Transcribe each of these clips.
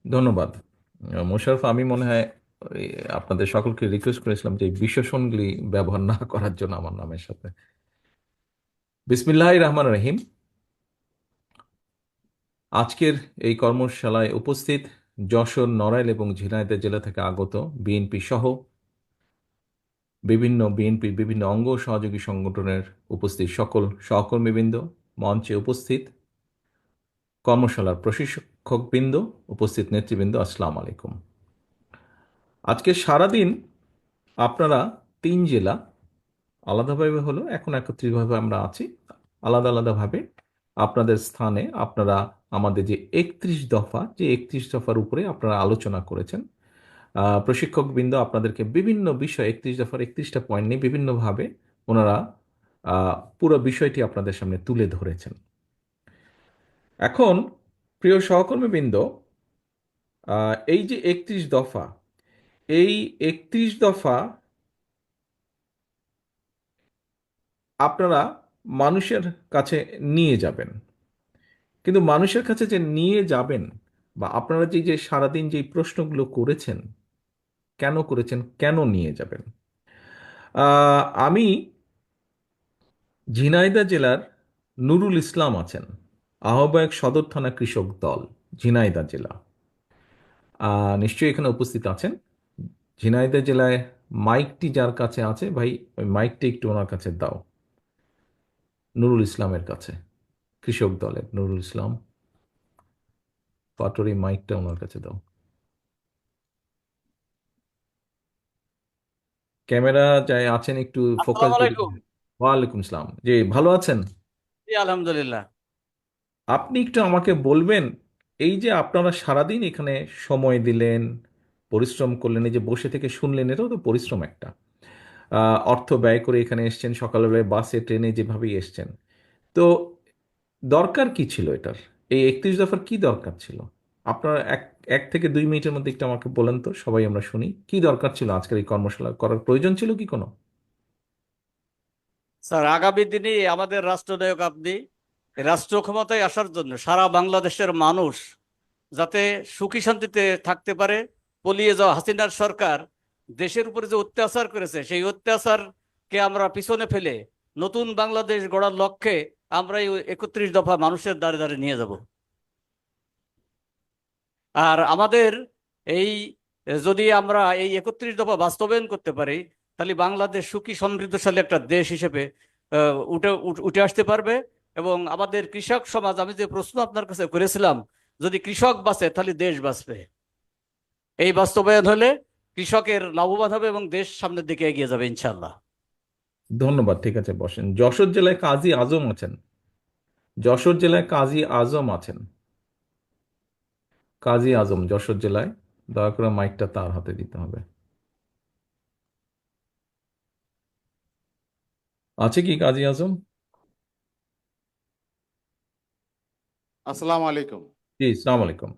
ধন্যবাদ। মোশাররফ, আমি মনে হয় ওই আপনাদের সকলকে রিকোয়েস্ট করেছিলাম যে এই বিশেষণগুলি ব্যবহার না করার জন্য আমার নামের সাথে। বিসমিল্লাহির রহমান রহিম। আজকের এই কর্মশালায় উপস্থিত যশোর, নড়াইল এবং ঝিনাইদহ জেলা থেকে আগত বিএনপি সহ বিএনপির বিভিন্ন অঙ্গ ও সহযোগী সংগঠনের উপস্থিত সকল সহকর্মীবৃন্দ, মঞ্চে উপস্থিত কর্মশালার প্রশিক্ষকবৃন্দ, উপস্থিত নেতৃবৃন্দ, আসসালামু আলাইকুম। আজকে সারাদিন আপনারা তিন জেলা আলাদাভাবে হলো, এখন একত্রিতভাবে আমরা আছি, আলাদা আলাদাভাবে আপনাদের স্থানে আপনারা আমাদের যে 31 দফার উপরে আপনারা আলোচনা করেছেন। প্রশিক্ষকবৃন্দ আপনাদেরকে বিভিন্ন বিষয়, 31 দফার 31টা পয়েন্ট নিয়ে বিভিন্নভাবে ওনারা পুরো বিষয়টি আপনাদের সামনে তুলে ধরেছেন। এখন প্রিয় সহকর্মীবৃন্দ, এই যে 31 দফা, এই 31 দফা আপনারা মানুষের কাছে নিয়ে যাবেন, কিন্তু মানুষের কাছে যে নিয়ে যাবেন বা আপনারা যে সারাদিন যে প্রশ্নগুলো করেছেন, কেন করেছেন, কেন নিয়ে যাবেন, আমি ঝিনাইদহ জেলার নুরুল ইসলাম আছেন, আহ্বায়ক সদর থানা কৃষক দল, ঝিনাইদহ জেলা, নিশ্চয়ই এখানে উপস্থিত আছেন। ঝিনাইদহ জেলায় মাইকটি যার কাছে আছে, ভাই ওই মাইকটি একটু ওনার কাছে দাও, নুরুল ইসলামের কাছে, কৃষক দলের নুরুল ইসলাম, পাটোয়ারি, মাইকটা ওনার কাছে দাও। ক্যামেরা যাই আছেন একটু ফোকাস আসসালামু যদি। আলাইকুম। ওয়ালাইকুম সালাম, জি ভালো আছেন? জি, আলহামদুলিল্লাহ। আপনি একটু আমাকে বলবেন, এই যে আপনারা সারাদিন এখানে সময় দিলেন, পরিশ্রম করলেন, এই যে বসে থেকে শুনলেন, এটাও তো পরিশ্রম একটা। অর্থ ব্যয় করে এখানে এসছেন, সকালবেলায় বাসে ট্রেনে যেভাবেই এসছেন, তো দরকার কি ছিল এটার? এই 31 দফার কি দরকার ছিল? আপনারা এক এক থেকে 2 মিনিটের মধ্যে একটু আমাকে বলেন তো, সবাই আমরা শুনি কি দরকার ছিল, আজকের এই কর্মশালা করার প্রয়োজন ছিল কি কোনো? স্যার, আগামী দিনে আমাদের রাষ্ট্রনায়ক আপনি। রাষ্ট্র ক্ষমতায় আসার জন্য সারা বাংলাদেশের মানুষ যাতে সুখী শান্তিতে থাকতে পারে, পলিয়ে যাওয়া হাসিনার সরকার দেশের উপরে যে অত্যাচার করেছে, সেই অত্যাচারকে আমরা পিছনে ফেলে নতুন বাংলাদেশ গড়ার লক্ষ্যে আমরা এই 31 দফা মানুষের দ্বারে দ্বারে নিয়ে যাব। আর আমাদের এই যদি আমরা এই 31 দফা বাস্তবায়ন করতে পারি, তাহলে বাংলাদেশ সুখী সমৃদ্ধশালী একটা দেশ হিসেবে উঠে আসতে পারবে। এবং আমাদের কৃষক সমাজ, আমি যে প্রশ্ন আপনার কাছে করেছিলাম, যদি কৃষক বাঁচে তাহলে দেশ বাঁচবে। এই বাস্তবায়ন হলে কৃষকের লাভবান হবে এবং দেশ সামনের দিকে এগিয়ে যাবে ইনশাল্লাহ। ধন্যবাদ, ঠিক আছে, বসেন। যশোর জেলায় কাজী আজম আছেন, যশোর জেলায় কাজী আজম আছেন, কাজী আজম যশোর জেলায়, দয়া করে মাইকটা তার হাতে দিতে হবে। আছে কি কাজী আজম? আসসালামু আলাইকুম। জি, সালাম আলাইকুম।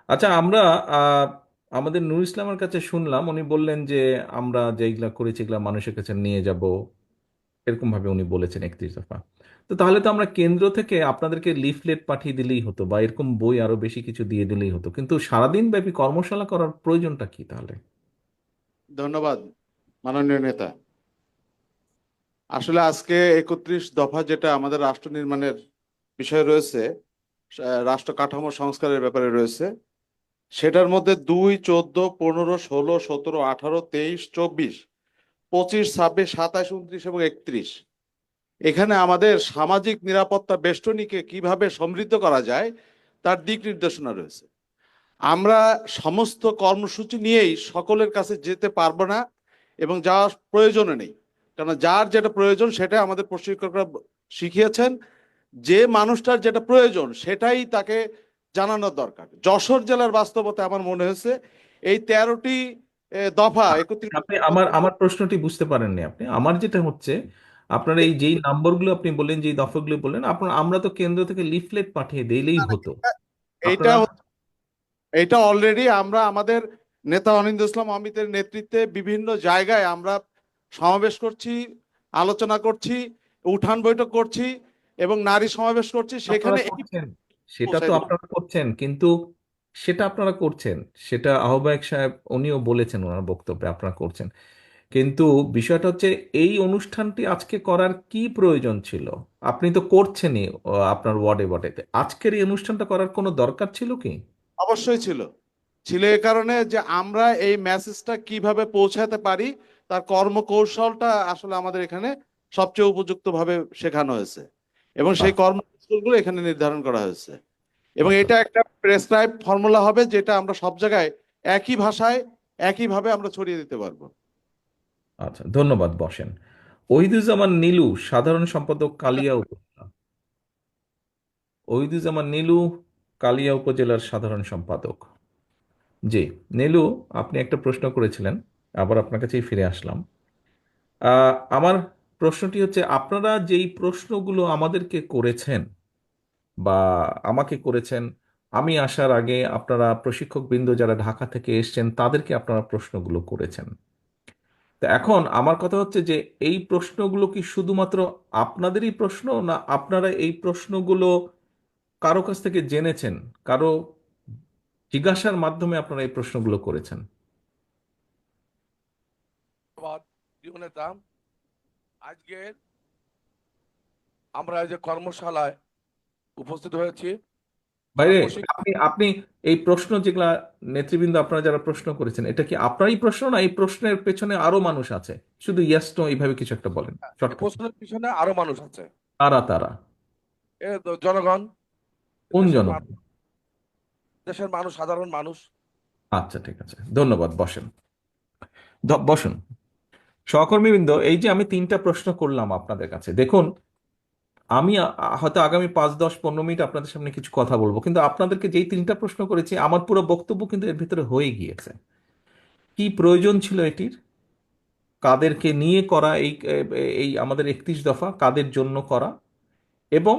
আচ্ছা, আমরা আহ, আমাদের নুর ইসলামের কাছে শুনলাম, উনি বললেন যে আমরা যেগুলা করেছি এগুলা মানুষের কাছে নিয়ে যাব, এরকম ভাবে উনি বলেছেন 31 দফা। তো তাহলে তো আমরা কেন্দ্র থেকে আপনাদেরকে লিফলেট পাঠিয়ে দিলেই হতো, বা এরকম বই আরো বেশি কিছু দিয়ে দিলেই হতো, কিন্তু সারাদিন ব্যাপী কর্মশালা করার প্রয়োজনটা কি তাহলে? ধন্যবাদ মাননীয় নেতা। আসলে আজকে 31 দফা যেটা আমাদের রাষ্ট্র নির্মাণের বিষয় রয়েছে, রাষ্ট্র কাঠামো সংস্কারের ব্যাপারে রয়েছে, সেটার মধ্যে 2, 14, 15, 16, 17, 18, 23, 24, 25, 26, 27, 29 এবং 31, এখানে আমাদের সামাজিক নিরাপত্তা বেষ্টনীকে কিভাবে সমৃদ্ধ করা যায় তার দিক নির্দেশনা রয়েছে। আমরা সমস্ত কর্মসূচি নিয়েই সকলের কাছে যেতে পারবো না এবং যাওয়ার প্রয়োজনও নেই, কারণ যার যেটা প্রয়োজন সেটা আমাদের প্রশিক্ষকরা শিখিয়েছেন। যে মানুষটার যেটা প্রয়োজন সেটাই তাকে জানানোর দরকার। যশোর জেলার বাস্তবতা আমার মনে হয়েছে এই 13টি দফা একত্রিত। আপনি আমার আমার প্রশ্নটি বুঝতে পারেননি আপনি। আমার যেটা হচ্ছে, আপনার এই যেই নাম্বারগুলো আপনি বললেন, যেই দফাগুলো বললেন, আপনার আমরা তো কেন্দ্র থেকে লিফলেট পাঠিয়ে দিলেই হতো। এইটা আপনারা এইটা অলরেডি আমরা আমাদের নেতা অনিন্দ ইসলাম অমিতের নেতৃত্বে বিভিন্ন জায়গায় আমরা সমাবেশ করছি, আলোচনা করছি, উঠান বৈঠক করছি এবং নারী সমাবেশ করছি, আপনারা সেখানে এই করছেন, সেটা পৌঁছায় তো দিচ্ছি। আপনারা করছেন, কিন্তু সেটা আপনারা করছেন, সেটা আহ্বায়ক সাহেব উনিও বলেছেন ওনার বক্তব্যে আপনারা করছেন। কিন্তু বিষয়টা হচ্ছে এই অনুষ্ঠানটি আজকে করার কি প্রয়োজন ছিল? আপনি তো করছেনই আপনার ওয়ার্ডে ওয়ার্ডেতে। আজকের এই অনুষ্ঠানটা করার কোনো দরকার ছিল কি? অবশ্যই ছিল। ছিল এ কারণে যে আমরা এই মেসেজটা কিভাবে পৌঁছাতে পারি, তার কর্মকৌশলটা আসলে আমাদের এখানে সবচেয়ে উপযুক্ত ভাবে শেখানো হয়েছে, এবং বাহ। সেই কর্মকৌশলগুলো এখানে নির্ধারণ করা হয়েছে। এবং আচ্ছা। এটা একটা প্রেসক্রাইব ফর্মুলা হবে, যেটা আমরা সব জায়গায় একই ভাষায় একইভাবে আমরা ছড়িয়ে দিতে পারবো। আচ্ছা, ধন্যবাদ, বসেন। ওহিদুজ্জামান নীলু, সাধারণ সম্পাদক, কালিয়া উপজেলা। ওহিদুজ্জামান নীলু, কালিয়া উপজেলার সাধারণ সম্পাদক। জি, নীলু, আপনি একটা প্রশ্ন করেছিলেন, আবার আপনার কাছেই ফিরে আসলাম। আমার প্রশ্নটি হচ্ছে, আপনারা যেই প্রশ্নগুলো আমাদেরকে করেছেন বা আমাকে করেছেন, আমি আসার আগে আপনারা প্রশিক্ষকবৃন্দ যারা ঢাকা থেকে এসেছেন তাদেরকে আপনারা প্রশ্নগুলো করেছেন। তো এখন আমার কথা হচ্ছে যে এই প্রশ্নগুলো কি শুধুমাত্র আপনাদেরই প্রশ্ন, না আপনারা এই প্রশ্নগুলো কারো কাছ থেকে জেনেছেন, কারো জিজ্ঞাসার মাধ্যমে আপনারা এই প্রশ্নগুলো করেছেন? ধন্যবাদ প্রিয় নেতা। আজকে আমরা এই যে কর্মশালায় উপস্থিত হয়েছি, আমরা বাইরে, প্রশিক্ষণ আপনি আপনি এই প্রশ্ন যেগুলা নেতৃবৃন্দ আপনারা যারা প্রশ্ন করেছেন, এটা কি আপনারই প্রশ্ন, না এই প্রশ্নের পেছনে আরো মানুষ আছে? শুধু ইয়েস নো এইভাবে কিছু একটা বলেন এই শর্টকাট। প্রশ্নের পিছনে আরো মানুষ আছে। তারা তারা এ তো জনগণ, কোন দেশের জনগণ? মানুষ, দেশের মানুষ, সাধারণ মানুষ। আচ্ছা, ঠিক আছে, ধন্যবাদ, বসেন। বসুন। সহকর্মীবৃন্দ, এই যে আমি তিনটা প্রশ্ন করলাম আপনাদের কাছে, দেখুন, আমি হয়তো আগামী 5, 10, 15 মিনিট আপনাদের সামনে কিছু কথা বলবো, কিন্তু আপনাদেরকে যেই তিনটা প্রশ্ন করেছি আমার পুরো বক্তব্য কিন্তু এর ভিতরে হয়ে গিয়েছে। কি প্রয়োজন ছিল এটির, কাদেরকে নিয়ে করা, এই এই আমাদের 31 দফা কাদের জন্য করা, এবং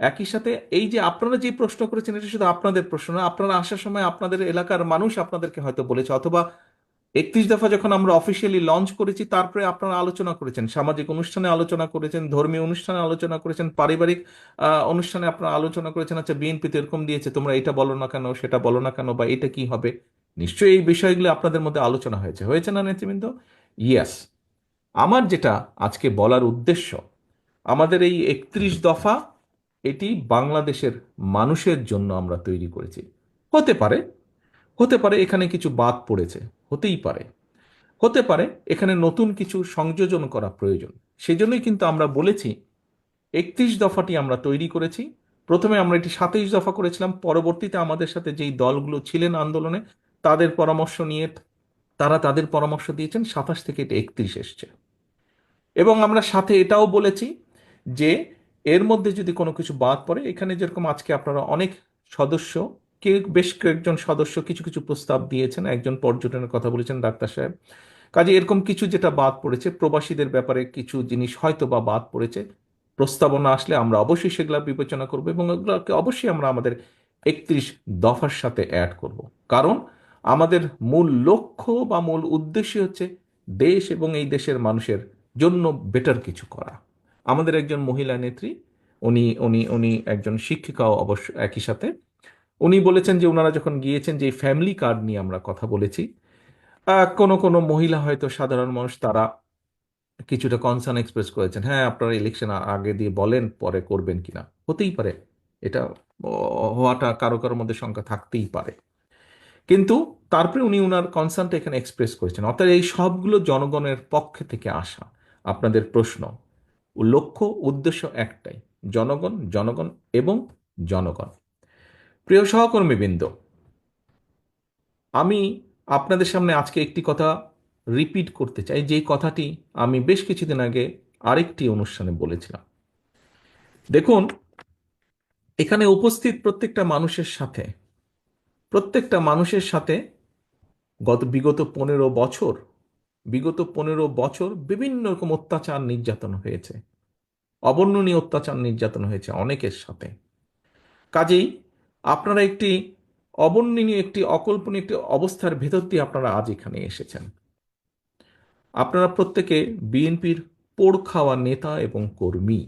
একই সাথে এই যে আপনারা যে প্রশ্ন করেছেন এটা শুধু আপনাদের প্রশ্ন না, আপনারা আসার সময় আপনাদের এলাকার মানুষ আপনাদেরকে হয়তো বলেছে, অথবা 31 দফা যখন আমরা অফিসিয়ালি লঞ্চ করেছি তারপরে আপনারা আলোচনা করেছেন, সামাজিক অনুষ্ঠানে আলোচনা করেছেন, ধর্মীয় অনুষ্ঠানে আলোচনা করেছেন, পারিবারিক অনুষ্ঠানে আপনারা আলোচনা করেছেন, আচ্ছা বিএনপি তো এরকম দিয়েছে, তোমরা এটা বলো না কেন, সেটা বলো না কেন, বা এটা কি হবে। নিশ্চয়ই এই বিষয়গুলো আপনাদের মধ্যে আলোচনা হয়েছে, হয়েছে না নেতৃবৃন্দ? ইয়েস। আমার যেটা আজকে বলার উদ্দেশ্য, আমাদের এই 31 দফা, এটি বাংলাদেশের মানুষের জন্য আমরা তৈরি করেছি। হতে পারে, হতে পারে এখানে কিছু বাদ পড়েছে, হতেই পারে, হতে পারে এখানে নতুন কিছু সংযোজন করা প্রয়োজন। সেজন্যই কিন্তু আমরা বলেছি 31 দফাটি আমরা তৈরি করেছি। প্রথমে আমরা এটি 27 দফা করেছিলাম, পরবর্তীতে আমাদের সাথে যেই দলগুলো ছিলেন আন্দোলনে তাদের পরামর্শ নিয়ে তারা তাদের পরামর্শ দিয়েছেন, 27 থেকে এটা 31 এসছে। এবং আমরা সাথে এটাও বলেছি যে এর মধ্যে যদি কোনো কিছু বাদ পড়ে, এখানে যেরকম আজকে আপনারা অনেক সদস্য, বেশ কয়েকজন সদস্য কিছু কিছু প্রস্তাব দিয়েছেন, একজন পর্যটনের কথা বলেছেন ডাক্তার সাহেব, কাজে এরকম কিছু যেটা বাদ পড়েছে, প্রবাসীদের ব্যাপারে কিছু জিনিস হয়তো বা বাদ পড়েছে, প্রস্তাবনা আসলে আমরা অবশ্যই সেগুলো বিবেচনা করব এবং এগুলোকে অবশ্যই আমরা আমাদের 31 দফার সাথে অ্যাড করব। কারণ আমাদের মূল লক্ষ্য বা মূল উদ্দেশ্য হচ্ছে দেশ এবং এই দেশের মানুষের জন্য বেটার কিছু করা। আমাদের একজন মহিলা নেত্রী, উনি উনি উনি একজন শিক্ষিকাও অবশ্য একই সাথে, উনি বলেছেন যে ওনারা যখন গিয়েছেন, যে ফ্যামিলি কার্ড নিয়ে আমরা কথা বলেছি, কোনো কোনো মহিলা হয়তো সাধারণ মানুষ তারা কিছুটা কনসার্ন এক্সপ্রেস করেছেন, হ্যাঁ আপনারা ইলেকশন আগে দিয়ে বলেন পরে করবেন কিনা, হতেই পারে, এটা হওয়াটা কারো কারোর মধ্যে শঙ্কা থাকতেই পারে। কিন্তু তারপরে উনি ওনার কনসার্নটা এখানে এক্সপ্রেস করেছেন, অর্থাৎ এই সবগুলো জনগণের পক্ষে থেকে আসা। আপনাদের প্রশ্ন, লক্ষ্য উদ্দেশ্য একটাই, জনগণ, জনগণ এবং জনগণ। প্রিয় সহকর্মীবৃন্দ, আমি আপনাদের সামনে আজকে একটি কথা রিপিট করতে চাই, যেই কথাটি আমি বেশ কিছুদিন আগে আরেকটি অনুষ্ঠানে বলেছিলাম। দেখুন, এখানে উপস্থিত প্রত্যেকটা মানুষের সাথে বিগত 15 বছর বিভিন্ন রকম অত্যাচার নির্যাতন হয়েছে, অবর্ণনীয় অত্যাচার নির্যাতন হয়েছে অনেকের সাথে। কাজেই আপনারা একটি অবর্ণনীয়, একটি অকল্পনীয় একটি অবস্থার ভেতর দিয়ে আপনারা আজ এখানে এসেছেন। আপনারা প্রত্যেকে বিএনপির পোড় খাওয়া নেতা এবং কর্মী।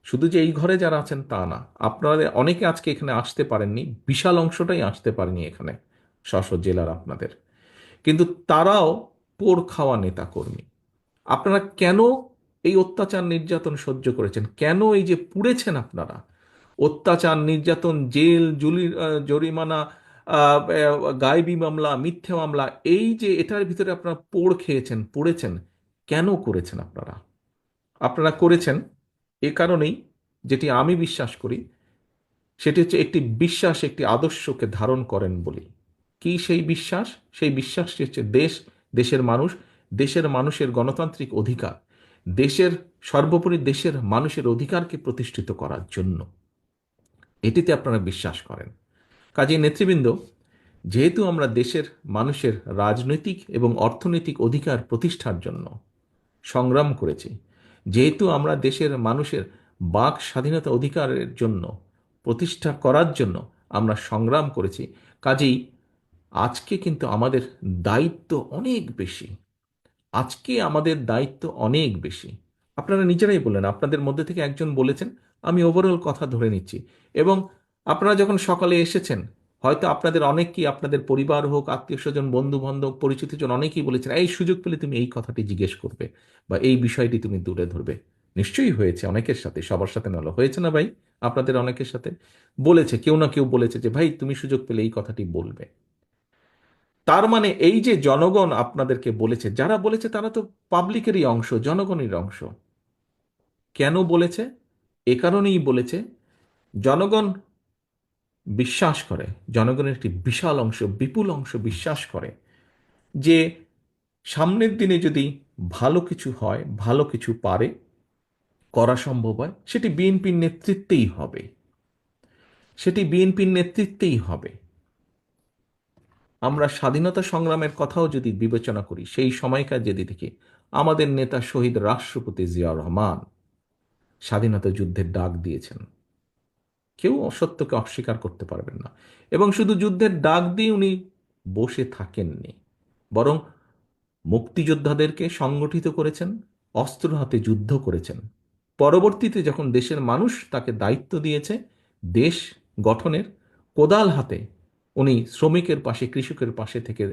শুধু যে এই ঘরে যারা আছেন তা না, আপনারা অনেকে আজকে এখানে আসতে পারেননি, বিশাল অংশটাই আসতে পারেনি এখানে, স্ব জেলার আপনাদের, কিন্তু তারাও পোড় খাওয়া নেতা কর্মী। আপনারা কেন এই অত্যাচার নির্যাতন সহ্য করেছেন? কেন এই যে পুড়েছেন আপনারা, অত্যাচার নির্যাতন, জেল, জরিমানা, গায়েবী মামলা, মিথ্যে মামলা, এই যে এটার ভিতরে আপনারা পোড় খেয়েছেন, পড়েছেন, কেন করেছেন আপনারা? আপনারা করেছেন এ কারণেই, যেটি আমি বিশ্বাস করি, সেটি হচ্ছে একটি বিশ্বাস, একটি আদর্শকে ধারণ করেন বলি। কি সেই বিশ্বাস? সেই বিশ্বাসটি হচ্ছে দেশ, দেশের মানুষ, দেশের মানুষের গণতান্ত্রিক অধিকার, দেশের সর্বোপরি দেশের মানুষের অধিকারকে প্রতিষ্ঠিত করার জন্য, এটিতে আপনারা বিশ্বাস করেন। কাজেই নেতৃবৃন্দ, যেহেতু আমরা দেশের মানুষের রাজনৈতিক এবং অর্থনৈতিক অধিকার প্রতিষ্ঠার জন্য সংগ্রাম করেছি, যেহেতু আমরা দেশের মানুষের বাক স্বাধীনতা অধিকারের জন্য প্রতিষ্ঠা করার জন্য আমরা সংগ্রাম করেছি, কাজেই আজকে কিন্তু আমাদের দায়িত্ব অনেক বেশি। আজকে আমাদের দায়িত্ব অনেক বেশি। আপনারা নিজেরাই বললেন, আপনাদের মধ্যে থেকে একজন বলেছেন, আমি ওভারঅল কথা ধরে নিচ্ছি, এবং আপনারা যখন সকালে এসেছেন, হয়তো আপনাদের অনেকেই, আপনাদের পরিবার হোক, আত্মীয় স্বজন, বন্ধু বান্ধব, পরিচিতজন অনেকেই বলেছেন, এই সুযোগ পেলে তুমি এই কথাটি জিজ্ঞেস করবে বা এই বিষয়টি তুমি তুলে ধরবে। নিশ্চয়ই হয়েছে, অনেকের সাথে, সবার সাথে নয়, হয়েছে না ভাই? আপনাদের অনেকের সাথে বলেছে, কেউ না কেউ বলেছে যে ভাই তুমি সুযোগ পেলে এই কথাটি বলবে। তার মানে এই যে জনগণ আপনাদেরকে বলেছে, যারা বলেছে তারা তো পাবলিকেরই অংশ, জনগণের অংশ। কেন বলেছে? এ কারণেই বলেছে, জনগণ বিশ্বাস করে, জনগণের একটি বিশাল অংশ, বিপুল অংশ বিশ্বাস করে যে সামনের দিনে যদি ভালো কিছু হয়, ভালো কিছু পারে করা সম্ভব হয়, সেটি বিএনপির নেতৃত্বেই হবে, সেটি বিএনপির নেতৃত্বেই হবে। আমরা স্বাধীনতা সংগ্রামের কথাও যদি বিবেচনা করি, সেই সময়কার যদি দেখি, আমাদের নেতা শহীদ রাষ্ট্রপতি জিয়াউর রহমান স্বাধীনতা যুদ্ধের ডাক দিয়েছেন, কেউ অসত্যকে অস্বীকার করতে পারবেন না। এবং শুধু যুদ্ধের ডাক দিয়ে উনি বসে থাকেননি, বরং মুক্তিযোদ্ধাদেরকে সংগঠিত করেছেন, অস্ত্র হাতে যুদ্ধ করেছেন। পরবর্তীতে যখন দেশের মানুষ তাকে দায়িত্ব দিয়েছে দেশ গঠনের, কোদাল হাতে উনি শ্রমিকের পাশে, কৃষকের পাশে থেকে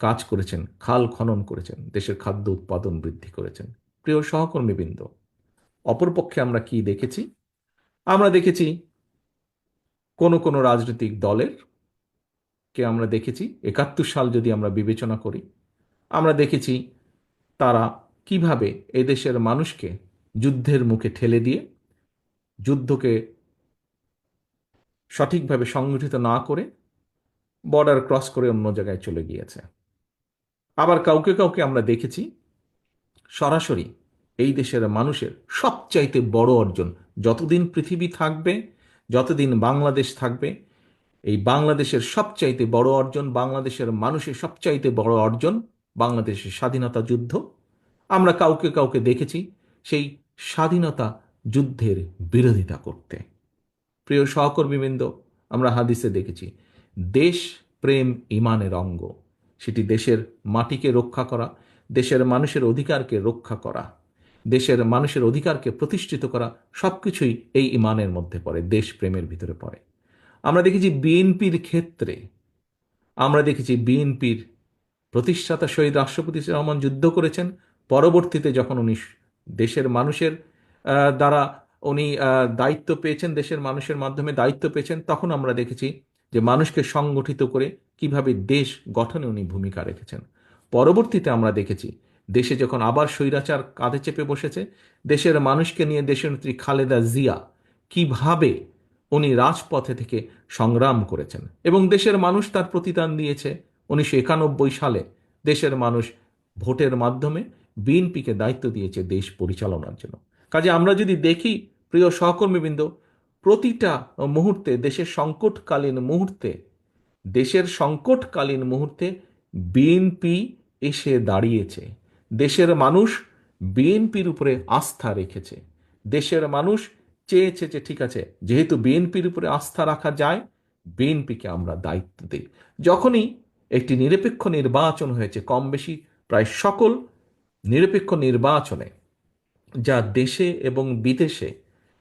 কাজ করেছেন, খাল খনন করেছেন, দেশের খাদ্য উৎপাদন বৃদ্ধি করেছেন। প্রিয় সহকর্মীবৃন্দ, অপরপক্ষে আমরা কি দেখেছি? আমরা দেখেছি কোন কোন রাজনৈতিক দলের কে আমরা দেখেছি, ৭১ সাল যদি আমরা বিবেচনা করি, আমরা দেখেছি তারা কিভাবে এদেশের মানুষকে যুদ্ধের মুখে ঠেলে দিয়ে, যুদ্ধকে সঠিকভাবে সংগঠিত না করে বর্ডার ক্রস করে অন্য জায়গায় চলে গিয়েছে। আবার কাউকে কাউকে আমরা দেখেছি সরাসরি এই দেশের মানুষের সবচাইতে বড় অর্জন, যতদিন পৃথিবী থাকবে, যতদিন বাংলাদেশ থাকবে, এই বাংলাদেশের সবচাইতে বড় অর্জন, বাংলাদেশের মানুষের সবচাইতে বড় অর্জন বাংলাদেশের স্বাধীনতা যুদ্ধ। আমরা কাউকে কাউকে দেখেছি সেই স্বাধীনতা যুদ্ধের বিরোধিতা করতে। প্রিয় সহকর্মীবৃন্দ, আমরা হাদিসে দেখেছি দেশ প্রেম ইমানের অঙ্গ, সেটি দেশের মাটিকে রক্ষা করা, দেশের মানুষের অধিকারকে রক্ষা করা, দেশের মানুষের অধিকারকে প্রতিষ্ঠিত করা, সবকিছুই এই ইমানের মধ্যে পড়ে, দেশ প্রেমের ভিতরে পড়ে। আমরা দেখেছি বিএনপির ক্ষেত্রে, আমরা দেখেছি বিএনপির প্রতিষ্ঠাতা শহীদ রাষ্ট্রপতি জিয়াউর রহমান যুদ্ধ করেছেন, পরবর্তীতে যখন উনি দেশের মানুষের দ্বারা উনি দায়িত্ব পেয়েছেন, দেশের মানুষের মাধ্যমে দায়িত্ব পেয়েছেন, তখন আমরা দেখেছি যে মানুষকে সংগঠিত করে কিভাবে দেশ গঠনে উনি ভূমিকা রেখেছেন। পরবর্তীতে আমরা দেখেছি দেশে যখন আবার স্বৈরাচার কাঁধে চেপে বসেছে, দেশের মানুষকে নিয়ে দেশনেত্রী খালেদা জিয়া কিভাবে উনি রাজপথে থেকে সংগ্রাম করেছেন, এবং দেশের মানুষ তার প্রতিদান দিয়েছে। ১৯৯১ সালে দেশের মানুষ ভোটের মাধ্যমে বিএনপিকে দায়িত্ব দিয়েছে দেশ পরিচালনার জন্য। কাজে আমরা যদি দেখি, প্রিয় সহকর্মীবৃন্দ, প্রতিটা মুহূর্তে, দেশের সংকটকালীন মুহূর্তে বিএনপি এসে দাঁড়িয়েছে। দেশের মানুষ বিএনপির উপরে আস্থা রেখেছে। দেশের মানুষ চেয়েছে যে ঠিক আছে, যেহেতু বিএনপির উপরে আস্থা রাখা যায়, বিএনপিকে আমরা দায়িত্ব দিই। যখনই একটি নিরপেক্ষ নির্বাচন হয়েছে, কম বেশি প্রায় সকল নিরপেক্ষ নির্বাচনে, যা দেশে এবং বিদেশে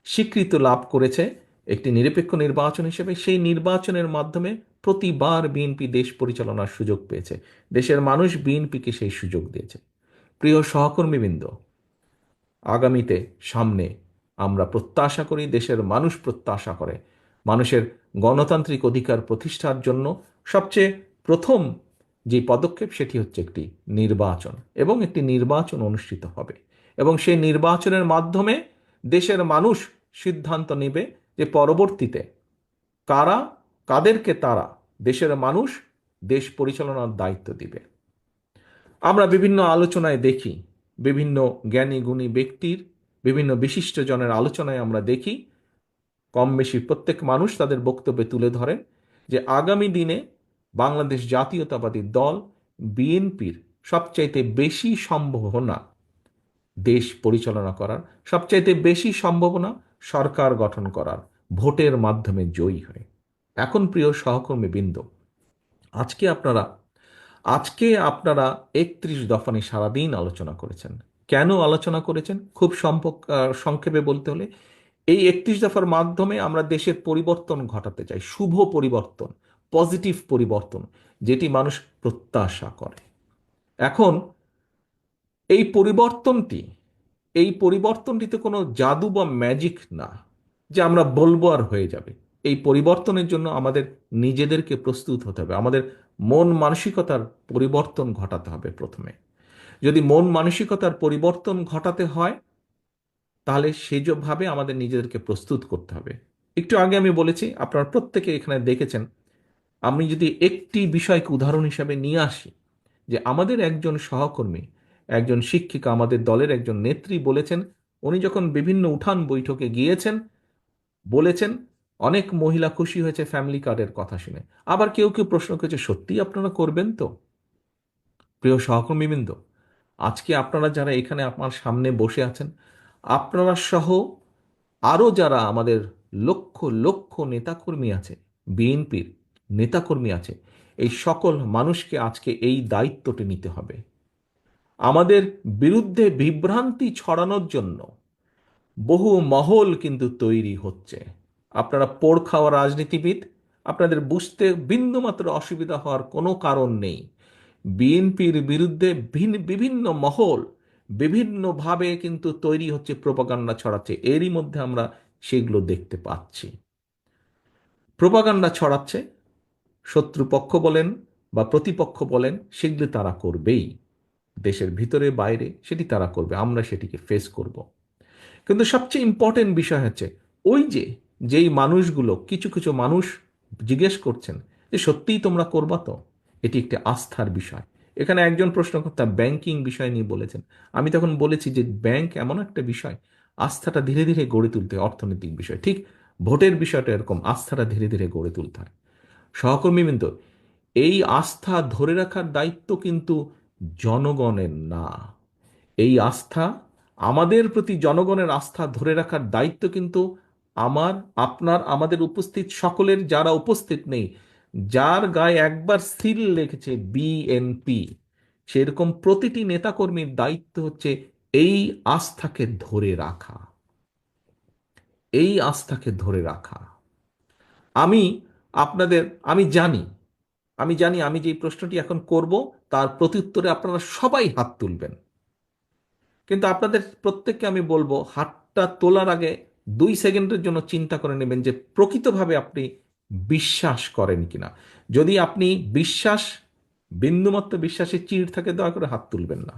স্বীকৃতি লাভ করেছে একটি নিরপেক্ষ নির্বাচন হিসেবে। সেই নির্বাচনের মাধ্যমে প্রতিবার বিএনপি দেশ পরিচালনার সুযোগ পেয়েছে। দেশের মানুষ বিএনপিকে সেই সুযোগ দিয়েছে। প্রিয় সহকর্মীবৃন্দ, আগামীতে সামনে আমরা প্রত্যাশা করি, দেশের মানুষ প্রত্যাশা করে, মানুষের গণতান্ত্রিক অধিকার প্রতিষ্ঠার জন্য সবচেয়ে প্রথম যে পদক্ষেপ সেটি হচ্ছে একটি নির্বাচন, এবং একটি নির্বাচন অনুষ্ঠিত হবে, এবং সেই নির্বাচনের মাধ্যমে দেশের মানুষ সিদ্ধান্ত নেবে যে পরবর্তীতে কারা, কাদেরকে তারা, দেশের মানুষ দেশ পরিচালনার দায়িত্ব দিবে। আমরা বিভিন্ন আলোচনায় দেখি, বিভিন্ন জ্ঞানী গুণী ব্যক্তির, বিভিন্ন বিশিষ্টজনের আলোচনায় আমরা দেখি, কম বেশি প্রত্যেক মানুষ তাদের বক্তব্যে তুলে ধরেন যে আগামী দিনে বাংলাদেশ জাতীয়তাবাদী দল বিএনপির সবচাইতে বেশি সম্ভাবনা দেশ পরিচালনা করার, সবচাইতে বেশি সম্ভাবনা সরকার গঠন করার, ভোটের মাধ্যমে জয়ী হয়ে। এখন প্রিয় সহকর্মীবৃন্দ, আজকে আপনারা আজকে আপনারা 31 দফা নিয়ে সারাদিন আলোচনা করেছেন। কেন আলোচনা করেছেন? খুব সংক্ষেপে বলতে হলে, এই 31 দফার মাধ্যমে আমরা দেশের পরিবর্তন ঘটাতে চাই, শুভ পরিবর্তন, পজিটিভ পরিবর্তন, যেটি মানুষ প্রত্যাশা করে। এখন এই পরিবর্তনটি এই পরিবর্তনটিতে কোনো জাদু বা ম্যাজিক না যে আমরা বলবো আর হয়ে যাবে। এই পরিবর্তনের জন্য আমাদের নিজেদেরকে প্রস্তুত হতে হবে, আমাদের মন মানসিকতার পরিবর্তন ঘটাতে হবে প্রথমে। যদি মন মানসিকতার পরিবর্তন ঘটাতে হয়, তাহলে সেভাবে আমাদের নিজেদেরকে প্রস্তুত করতে হবে। একটু আগে আমি বলেছি, আপনারা প্রত্যেকে এখানে দেখেছেন, আমি যদি একটি বিষয়কে উদাহরণ হিসাবে নিয়ে আসি, যে আমাদের একজন সহকর্মী, একজন শিক্ষিকা, আমাদের দলের একজন নেত্রী বলেছেন, উনি যখন বিভিন্ন উঠান বৈঠকে গিয়েছেন, বলেছেন অনেক মহিলা খুশি হয়েছে ফ্যামিলি কার্ডের কথা শুনে। আবার কেউ কেউ প্রশ্ন করেছে, সত্যি আপনারা করবেন তো? প্রিয় সহকর্মীবৃন্দ, আজকে আপনারা যারা এখানে আমার সামনে বসে আছেন, আপনারা সহ আরও যারা আমাদের লক্ষ লক্ষ নেতাকর্মী আছে, বিএনপির নেতাকর্মী আছে, এই সকল মানুষকে আজকে এই দায়িত্বটি নিতে হবে। আমাদের বিরুদ্ধে বিভ্রান্তি ছড়ানোর জন্য বহু মহল কিন্তু তৈরি হচ্ছে। আপনারা পোড় খাওয়া রাজনীতিবিদ, আপনাদের বুঝতে বিন্দুমাত্র অসুবিধা হওয়ার কোনো কারণ নেই। বিএনপির বিরুদ্ধে বিভিন্ন মহল বিভিন্নভাবে কিন্তু তৈরি হচ্ছে, প্রোপাগান্ডা ছড়াচ্ছে, এরই মধ্যে আমরা সেগুলো দেখতে পাচ্ছি। প্রোপাগান্ডা ছড়াচ্ছে, শত্রুপক্ষ বলেন বা প্রতিপক্ষ বলেন, সেগুলো তারা করবেই, দেশের ভিতরে বাইরে সেটি তারা করবে, আমরা সেটিকে ফেস করব। কিন্তু সবচেয়ে ইম্পর্টেন্ট বিষয় হচ্ছে, ওই যেই মানুষগুলো, কিছু কিছু মানুষ জিজ্ঞেস করছেন যে সত্যিই তোমরা করবা তো? এটি একটি আস্থার বিষয়। এখানে একজন প্রশ্নকর্তা ব্যাংকিং বিষয় নিয়ে বলেছেন, আমি তখন বলেছি যে ব্যাংক এমন একটা বিষয়, আস্থাটা ধীরে ধীরে গড়ে তুলতে হয়, অর্থনৈতিক বিষয়। ঠিক ভোটের বিষয়টা এরকম, আস্থাটা ধীরে ধীরে গড়ে তুলতে হয়। সহকর্মীবৃন্দ, এই আস্থা ধরে রাখার দায়িত্ব কিন্তু জনগণের না। এই আস্থা, আমাদের প্রতি জনগণের আস্থা ধরে রাখার দায়িত্ব কিন্তু আমার, আপনার, আমাদের উপস্থিত সকলের, যারা উপস্থিত নেই, যার গায়ে একবার সিল লেগেছে বিএনপি, সেরকম প্রতিটি নেতাকর্মীর দায়িত্ব হচ্ছে এই আস্থাকে ধরে রাখা, এই আস্থাকে ধরে রাখা। আমি আপনাদের, আমি জানি আমি যে প্রশ্নটি এখন করব, তার প্রত্যুত্তরে আপনারা সবাই হাত তুলবেন। কিন্তু আপনাদের প্রত্যেককে আমি বলবো, হাতটা তোলার আগে 2 সেকেন্ডের জন্য চিন্তা করে নেবেন যে প্রকৃতভাবে আপনি বিশ্বাস করেন কিনা। যদি আপনি বিন্দুমাত্র বিশ্বাসে চিড় থাকে, দয়া করে হাত তুলবেন না।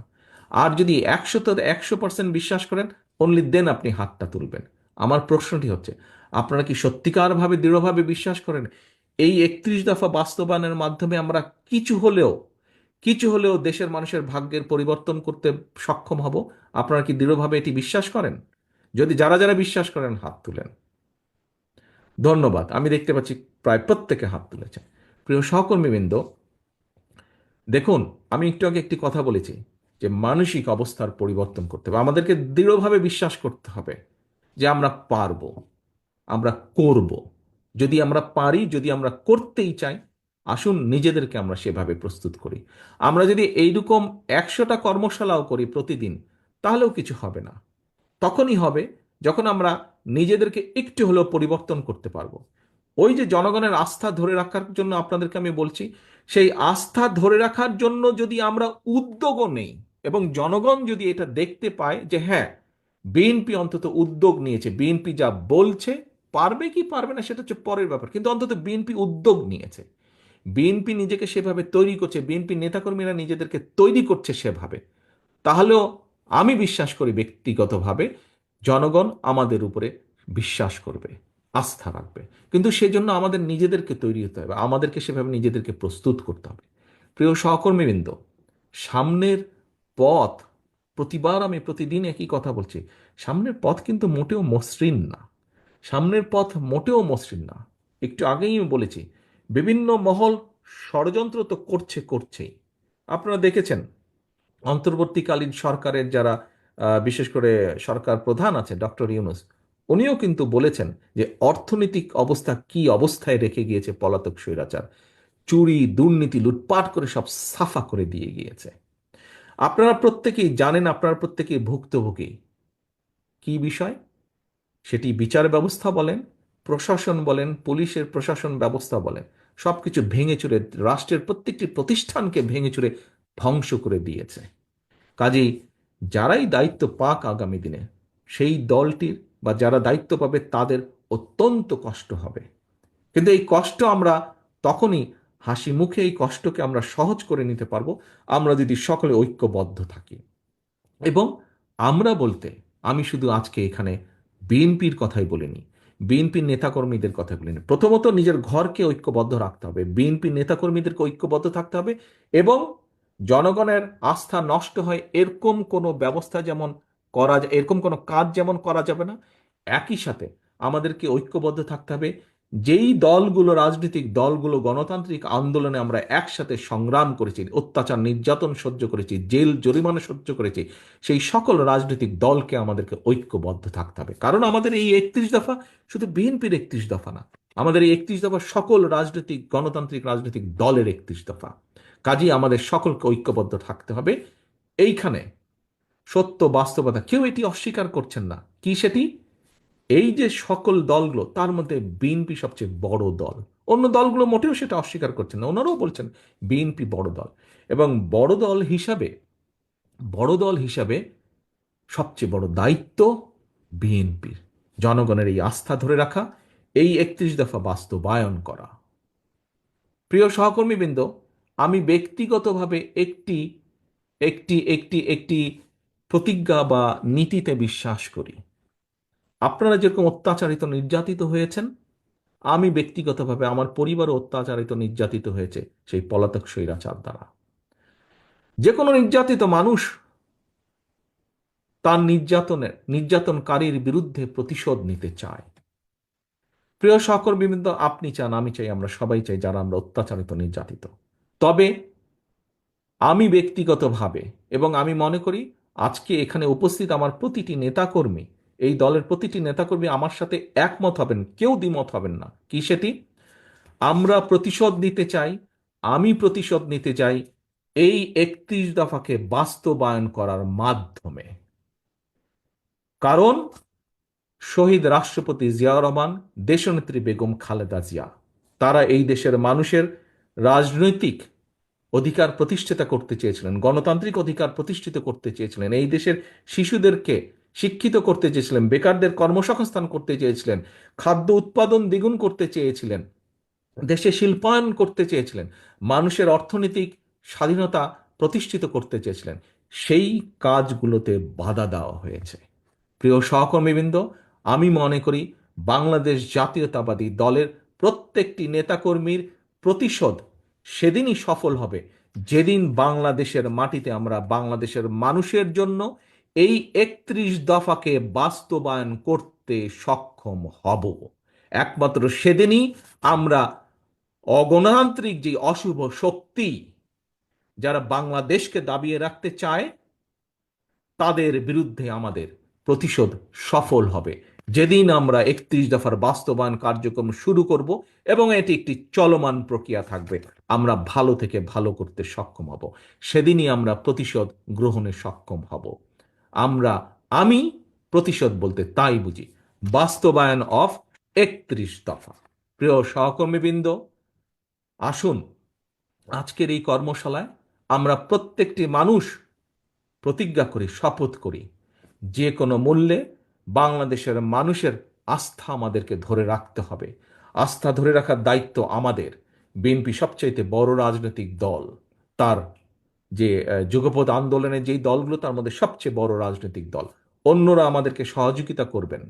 আর যদি 100% বিশ্বাস করেন, অনলি দেন আপনি হাতটা তুলবেন। আমার প্রশ্নটি হচ্ছে, আপনারা কি সত্যিকারভাবে দৃঢ়ভাবে বিশ্বাস করেন এই 31 দফা বাস্তবায়নের মাধ্যমে আমরা কিছু হলেও দেশের মানুষের ভাগ্যের পরিবর্তন করতে সক্ষম হব? আপনারা কি দৃঢ়ভাবে এটি বিশ্বাস করেন? যদি যারা যারা বিশ্বাস করেন হাত তুলেন। ধন্যবাদ। আমি দেখতে পাচ্ছি প্রায় প্রত্যেকে হাত তুলেছেন। প্রিয় সহকর্মীবৃন্দ, দেখুন, আমি একটু আগে একটি কথা বলেছি যে মানসিক অবস্থার পরিবর্তন করতে হবে, আমাদেরকে দৃঢ়ভাবে বিশ্বাস করতে হবে যে আমরা পারব, আমরা করব। যদি আমরা পারি, যদি আমরা করতেই চাই, আসুন নিজেদেরকে আমরা সেভাবে প্রস্তুত করি। আমরা যদি এইরকম 100টা কর্মশালাও করি প্রতিদিন, তাহলেও কিছু হবে না। তখনই হবে যখন আমরা নিজেদেরকে একটু হলেও পরিবর্তন করতে পারবো। ওই যে জনগণের আস্থা ধরে রাখার জন্য আপনাদেরকে আমি বলছি, সেই আস্থা ধরে রাখার জন্য যদি আমরা উদ্যোগও নেই এবং জনগণ যদি এটা দেখতে পায় যে হ্যাঁ, বিএনপি অন্তত উদ্যোগ নিয়েছে, বিএনপি যা বলছে, পারবে কি পারবে না সেটা হচ্ছে পরের ব্যাপার, কিন্তু অন্তত বিএনপি উদ্যোগ নিয়েছে, বিএনপি নিজেকে সেভাবে তৈরি করছে, বিএনপি নেতাকর্মীরা নিজেদেরকে তৈরি করছে সেভাবে, তাহলেও আমি বিশ্বাস করি ব্যক্তিগতভাবে জনগণ আমাদের উপরে বিশ্বাস করবে, আস্থা রাখবে। কিন্তু সেজন্য আমাদের নিজেদেরকে তৈরি হতে হবে, আমাদেরকে সেভাবে নিজেদেরকে প্রস্তুত করতে হবে। প্রিয় সহকর্মীবৃন্দ, সামনের পথ, প্রতিবার আমি প্রতিদিন একই কথা বলছি, সামনের পথ কিন্তু মোটেও মসৃণ না, সামনের পথ মোটেও মসৃণ না। একটু আগেই আমি বলেছি, বিভিন্ন মহল ষড়যন্ত্র তো করছেই। আপনারা দেখেছেন অন্তর্বর্তীকালীন সরকারের যারা বিশেষ করে সরকার প্রধান আছে ডক্টর ইউনূস, উনিও কিন্তু বলেছেন যে অর্থনৈতিক অবস্থা কি অবস্থায় রেখে গিয়েছে পলাতক স্বৈরাচার, চুরি দুর্নীতি লুটপাট করে সব সাফা করে দিয়ে গিয়েছে। আপনারা প্রত্যেকেই জানেন, আপনারা প্রত্যেকেই ভুক্তভোগী। কি বিষয় সেটি? বিচার ব্যবস্থা বলেন, প্রশাসন বলেন, পুলিশের প্রশাসন ব্যবস্থা বলেন, সবকিছু ভেঙে চুরে, রাষ্ট্রের প্রত্যেকটি প্রতিষ্ঠানকে ভেঙে চুরে ধ্বংস করে দিয়েছে। কাজেই যারাই দায়িত্ব পাক আগামী দিনে, সেই দলটির বা যারা দায়িত্ব পাবে তাদের অত্যন্ত কষ্ট হবে। কিন্তু এই কষ্ট আমরা তখনই হাসি মুখে এই কষ্টকে আমরা সহজ করে নিতে পারবো আমরা যদি সকলে ঐক্যবদ্ধ থাকি। এবং আমরা বলতে আমি শুধু আজকে এখানে বিএনপির কথাই বলিনি, বিএনপির নেতাকর্মীদের কথা বলিনি। প্রথমত নিজের ঘরকে ঐক্যবদ্ধ রাখতে হবে, বিএনপির নেতাকর্মীদেরকে ঐক্যবদ্ধ থাকতে হবে, এবং জনগণের আস্থা নষ্ট হয় এরকম কোনো ব্যবস্থা যেমন এরকম কোনো কাজ যেমন করা যাবে না। একই সাথে আমাদেরকে ঐক্যবদ্ধ থাকতে হবে, যেই দলগুলো, রাজনৈতিক দলগুলো গণতান্ত্রিক আন্দোলনে আমরা একসাথে সংগ্রাম করেছি, অত্যাচার নির্যাতন সহ্য করেছি, জেল জরিমানা সহ্য করেছি, সেই সকল রাজনৈতিক দলকে আমাদেরকে ঐক্যবদ্ধ থাকতে হবে। কারণ আমাদের এই 31 দফা শুধু বিএনপির 31 দফা না, আমাদের এই 31 দফা সকল রাজনৈতিক গণতান্ত্রিক রাজনৈতিক দলের 31 দফা। কাজেই আমাদের সকলকে ঐক্যবদ্ধ থাকতে হবে। এইখানে সত্য বাস্তবতা, কেউ এটি অস্বীকার করছেন না। কি সেটি? এই যে সকল দলগুলো, তার মধ্যে বিএনপি সবচেয়ে বড় দল। অন্য দলগুলো মোটেও সেটা অস্বীকার করছেন না, ওনারাও বলছেন বিএনপি বড় দল। এবং বড় দল হিসাবে সবচেয়ে বড় দায়িত্ব বিএনপির জনগণের এই আস্থা ধরে রাখা, এই 31 দফা বাস্তবায়ন করা। প্রিয় সহকর্মীবৃন্দ, আমি ব্যক্তিগতভাবে একটি একটি একটি একটি প্রতিজ্ঞা বা নীতিতে বিশ্বাস করি। আপনারা যেরকম অত্যাচারিত নির্যাতিত হয়েছেন, আমি ব্যক্তিগতভাবে আমার পরিবারও অত্যাচারিত নির্যাতিত হয়েছে সেই পলাতক স্বৈরাচার দ্বারা। যে কোনো নির্যাতিত মানুষ তার নির্যাতনকারীর বিরুদ্ধে প্রতিশোধ নিতে চায়। প্রিয় সহকর্মীবৃন্দ, আপনি চান, আমি চাই, আমরা সবাই চাই যারা আমরা অত্যাচারিত নির্যাতিত। তবে আমি ব্যক্তিগতভাবে, এবং আমি মনে করি আজকে এখানে উপস্থিত আমার প্রতিটি নেতাকর্মী, এই দলের প্রতিটি নেতাকর্মী আমার সাথে একমত হবেন, কেউ দ্বিমত হবেন না। কি সেটি? আমরা প্রতিশোধ নিতে চাই, আমি প্রতিশোধ নিতে চাই এই 31 দফাকে বাস্তবায়ন করার মাধ্যমে। কারণ শহীদ রাষ্ট্রপতি জিয়াউর রহমান, দেশনেত্রী বেগম খালেদা জিয়া, তারা এই দেশের মানুষের রাজনৈতিক অধিকার প্রতিষ্ঠাতা করতে চেয়েছিলেন, গণতান্ত্রিক অধিকার প্রতিষ্ঠিত করতে চেয়েছিলেন, এই দেশের শিশুদেরকে শিক্ষিত করতে চেয়েছিলেন, বেকারদের কর্মসংস্থান করতে চেয়েছিলেন, খাদ্য উৎপাদন দ্বিগুণ করতে চেয়েছিলেন, দেশে শিল্পায়ন করতে চেয়েছিলেন, মানুষের অর্থনৈতিক স্বাধীনতা প্রতিষ্ঠিত করতে চেয়েছিলেন। সেই কাজগুলোতে বাধা দেওয়া হয়েছে। প্রিয় সহকর্মীবৃন্দ, আমি মনে করি বাংলাদেশ জাতীয়তাবাদী দলের প্রত্যেকটি নেতাকর্মীর প্রতিশোধ সেদিনই সফল হবে যেদিন বাংলাদেশের মাটিতে আমরা বাংলাদেশের মানুষের জন্য এই 31 দফাকে বাস্তবায়ন করতে সক্ষম হব। একমাত্র সেদিনই আমরা অগণতান্ত্রিক যে অশুভ শক্তি যারা বাংলাদেশকে দাবিয়ে রাখতে চায়, তাদের বিরুদ্ধে আমাদের প্রতিশোধ সফল হবে। যেদিন আমরা 31 দফার বাস্তবায়ন কার্যক্রম শুরু করব এবং এটি একটি চলমান প্রক্রিয়া থাকবে, আমরা ভালো থেকে ভালো করতে সক্ষম হব, সেদিনই আমরা প্রতিশোধ গ্রহণে সক্ষম হব। আমি প্রতিশোধ বলতে তাই বুঝি বাস্তবায়ন অফ 31 দফা। প্রিয় সহকর্মীবৃন্দ, আসুন আজকের এই কর্মশালায় আমরা প্রত্যেকটি মানুষ প্রতিজ্ঞা করি, শপথ করি, যে কোনো মূল্যে বাংলাদেশের মানুষের আস্থা আমাদেরকে ধরে রাখতে হবে। আস্থা ধরে রাখার দায়িত্ব আমাদের। বিএনপি সবচাইতে বড় রাজনৈতিক দল, তার যে যুগপৎ আন্দোলনের যেই দলগুলো, তার মধ্যে সবচেয়ে বড় রাজনৈতিক দল। অন্যরা আমাদেরকে সহযোগিতা করবেন,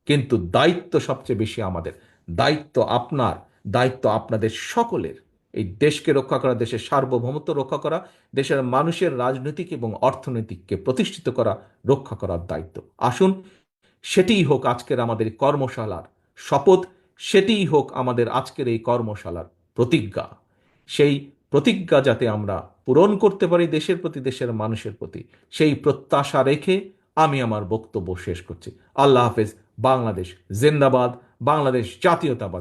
কিন্তু দায়িত্ব সবচেয়ে বেশি আমাদের। দায়িত্ব আপনার, দায়িত্ব আপনাদের সকলের। এই দেশকে রক্ষা করা, দেশের সার্বভৌমত্ব রক্ষা করা, দেশের মানুষের রাজনৈতিক এবং অর্থনৈতিককে প্রতিষ্ঠিত করা, রক্ষা করার দায়িত্ব। আসুন সেটিই হোক আজকের আমাদের কর্মশালার শপথ, সেটিই হোক আমাদের আজকের এই কর্মশালার প্রতিজ্ঞা। সেই প্রতিজ্ঞা যাতে আমরা পূরণ করতে পারি দেশের প্রতি, দেশের মানুষের প্রতি, সেই প্রত্যাশা রেখে আমি আমার বক্তব্য শেষ করছি। আল্লাহ হাফেজ। বাংলাদেশ জিন্দাবাদ। বাংলাদেশ জাতীয়তাবাদ।